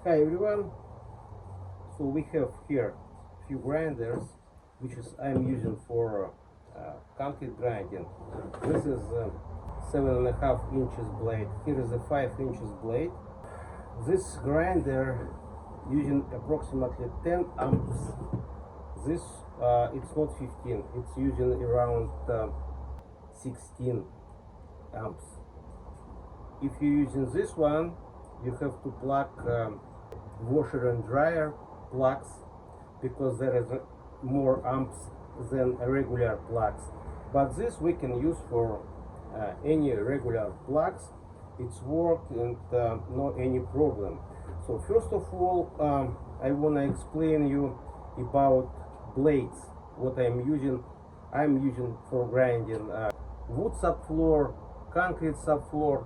Hi everyone, so we have here few grinders which is I'm using for concrete grinding. This is 7.5 inches blade, here is a 5 inches blade. This grinder using approximately 10 amps. This it's not 15, it's using around 16 amps. If you're using this one, you have to plug washer and dryer plugs because there is more amps than regular plugs. But this we can use for any regular plugs. It's worked and no any problem. So first of all, I want to explain you about blades. What I'm using for grinding wood subfloor, concrete subfloor.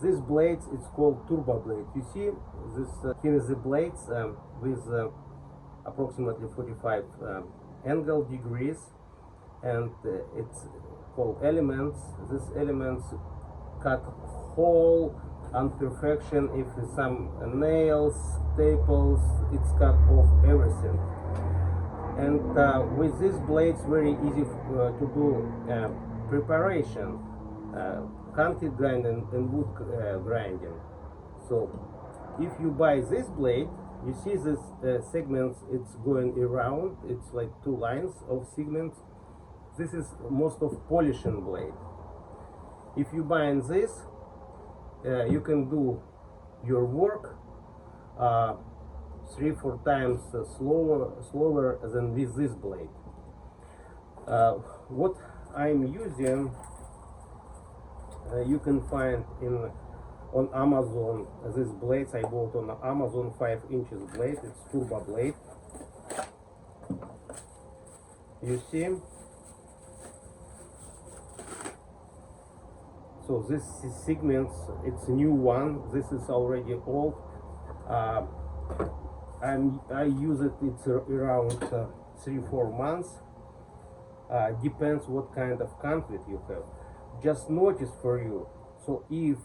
These blades, it's called turbo blade. You see this here is the blades with approximately 45 angle degrees, and it's called elements. These elements cut hole imperfection. If some nails, staples, it's cut off everything. And with these blades, very easy to do preparation. Concrete grinding and wood grinding. So if you buy this blade, you see this segments, it's going around, it's like two lines of segments. This is most of polishing blade. If you buy this, you can do your work 3-4 times slower than with this blade. What I'm using, you can find on Amazon. These blades I bought on Amazon, 5 inches blade. It's turbo blade. You see, so this segments, it's new one. This is already old. I use it. It's around 3-4 months. Depends what kind of concrete you have. Just notice for you, so if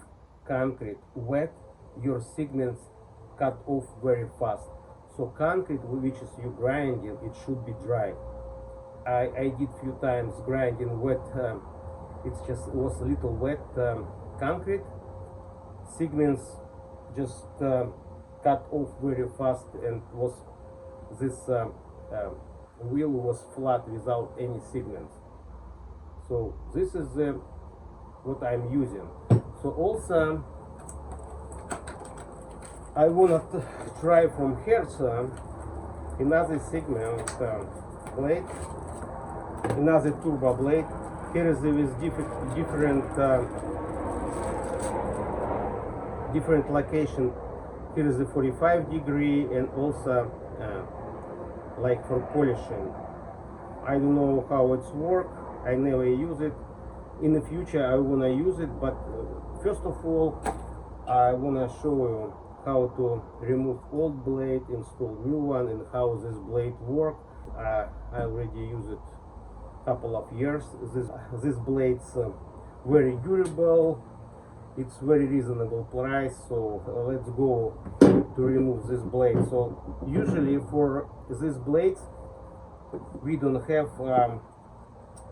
concrete wet, your segments cut off very fast. So concrete which is you grinding, it should be dry. I did few times grinding wet, it's just was a little wet concrete, segments just cut off very fast, and was this wheel was flat without any segments. So this is what I'm using. So also I wanna try from here another segment blade, another turbo blade. Here is with different location. Here is the 45 degree, and also like for polishing. I don't know how it's work. I never use it. In the future I wanna use it, but first of all I wanna show you how to remove old blade, install new one, and how this blade work. I already use it couple of years. This blade's very durable. It's very reasonable price. So let's go to remove this blade. So usually for these blades we don't have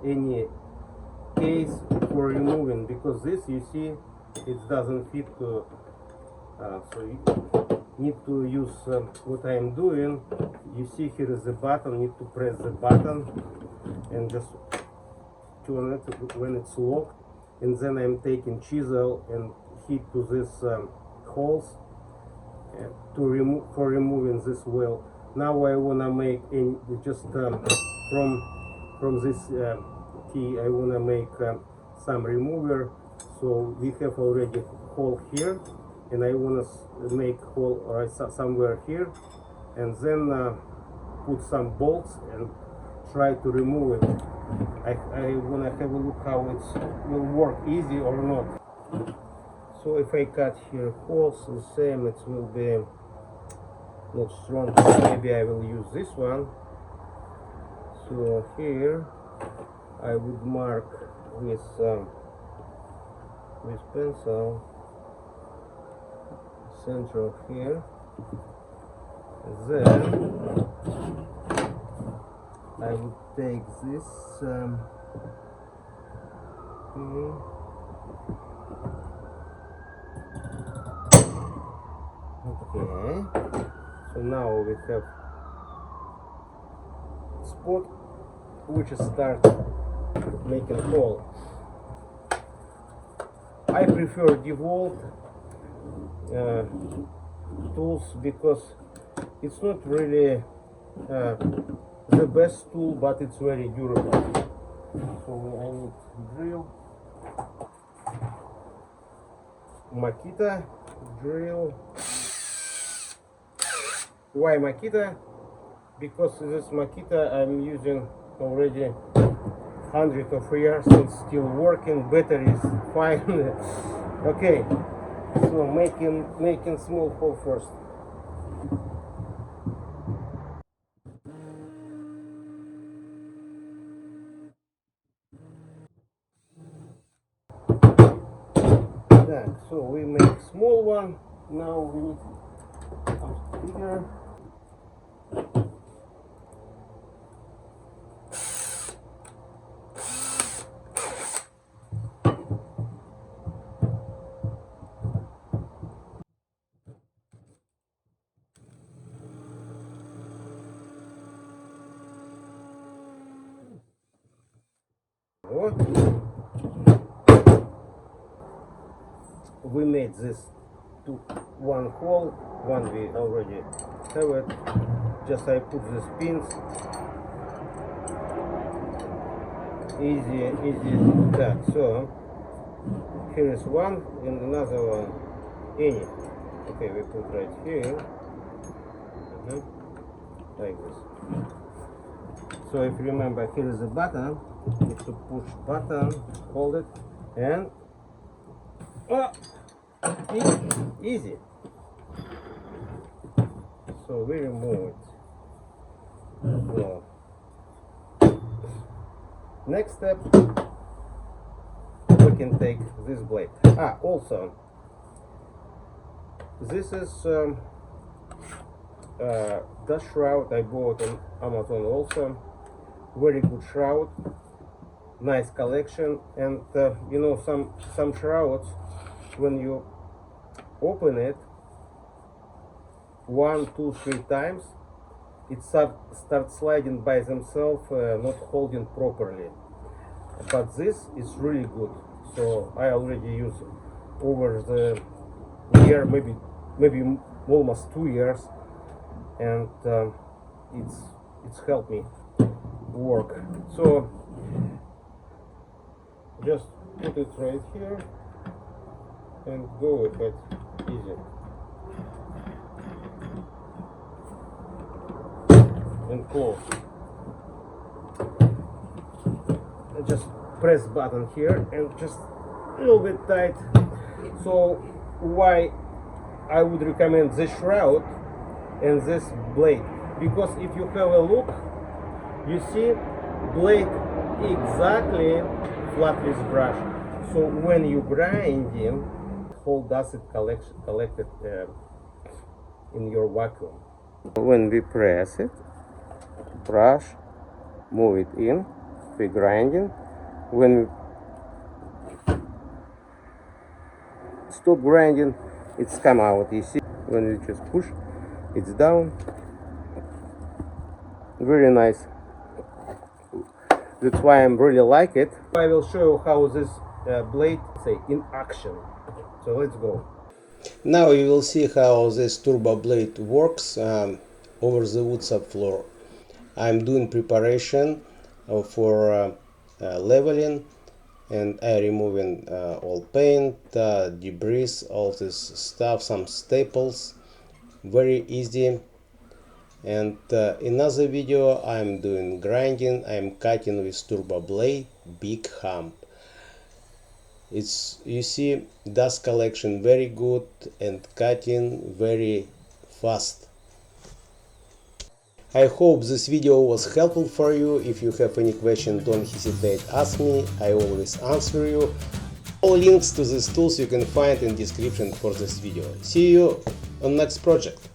any case for removing, because this, you see, it doesn't fit to, so you need to use what I am doing. You see here is the button, need to press the button and just turn it when it's locked, and then I'm taking chisel and hit to this holes to removing this wheel. Now I wanna make just from this key I wanna make some remover. So we have already hole here, and I wanna make hole right somewhere here, and then put some bolts and try to remove it. I wanna have a look how it will work, easy or not. So if I cut here holes the same, it will be not strong. Maybe I will use this one. So here I would mark with pencil center here. Then I would take this okay, so now we have spot which is start making hole. I prefer DEWALT tools because it's not really the best tool, but it's very durable. So I need drill, Makita drill. Why Makita? Because this Makita I'm using already hundreds of years and still working. Battery is fine. Okay, so making small hole first. So we make small one. Now we need something bigger. We made this to one hole, one we already have it. Just I put these pins. Easy that. So here is one and another one. Any. Okay, we put right here. Like this. So if you remember, here is a button. You need to push button, hold it, and easy. So we remove it. So, next step, we can take this blade. Also, this is the shroud I bought on Amazon also. Very good shroud, nice collection, and you know, some shrouds, when you open it 1, 2, 3 times, it starts sliding by themselves, not holding properly. But this is really good. So I already use over the year, maybe almost 2 years, and it's helped me work. So just put it right here and go ahead, easy. And close. And just press button here and just a little bit tight. So why I would recommend this shroud and this blade? Because if you have a look, you see blade exactly flat with brush. So when you grinding, whole dust it collected in your vacuum. When we press it, brush, move it in, we grinding. When we stop grinding, it's come out. You see, when you just push, it's down. Very nice. That's why I really like it. I will show you how this blade say in action. So let's go. Now you will see how this turbo blade works over the wood subfloor. I'm doing preparation for leveling, and I removing all paint, debris, all this stuff, some staples. Very easy. And in another video I'm doing grinding. I'm cutting with turbo blade, big hump. It's, you see, dust collection very good and cutting very fast. I hope this video was helpful for you. If you have any question, don't hesitate, ask me. I always answer you. All links to these tools you can find in description for this video. See you on next project.